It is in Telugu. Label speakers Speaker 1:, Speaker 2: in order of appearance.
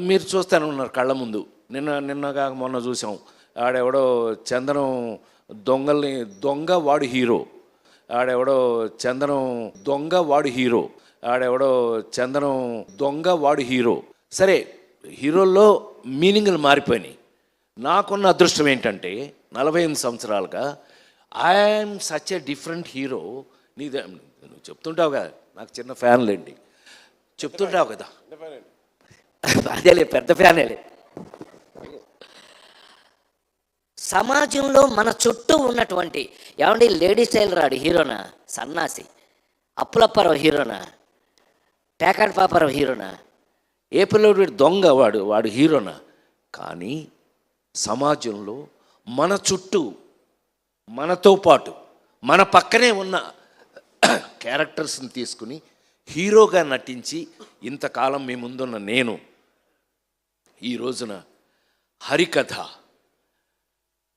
Speaker 1: మీరు చూస్తూనే ఉన్నారు కళ్ళ ముందు. నిన్నగా మొన్న చూసాం. ఆడెవడో చందనం దొంగ వాడు హీరో. ఆడెవడో చందనం దొంగ వాడు హీరో. సరే, హీరోల్లో మీనింగ్లు మారిపోయినాయి. నాకున్న అదృష్టం ఏంటంటే 48 సంవత్సరాలుగా I'm such a different hero. నువ్వు చెప్తుంటావు కదా, నాకు చిన్న ఫ్యాన్లేండి, చెప్తుంటావు కదా, అదేలే పెద్ద ఫ్యానేలే.
Speaker 2: సమాజంలో మన చుట్టూ ఉన్నటువంటి ఏమండి లేడీ స్టైల్ రాడు హీరోనా, సన్నాసి అప్పులప్పారావు హీరోనా, పేకాటి పాపారావు హీరోనా,
Speaker 1: ఏ పిల్లడు వీడు దొంగ వాడు హీరోనా? కానీ సమాజంలో మన చుట్టూ, మనతో పాటు, మన పక్కనే ఉన్న క్యారెక్టర్స్ని తీసుకుని హీరోగా నటించి ఇంతకాలం మీ ముందున్న నేను ఈ రోజున హరికథ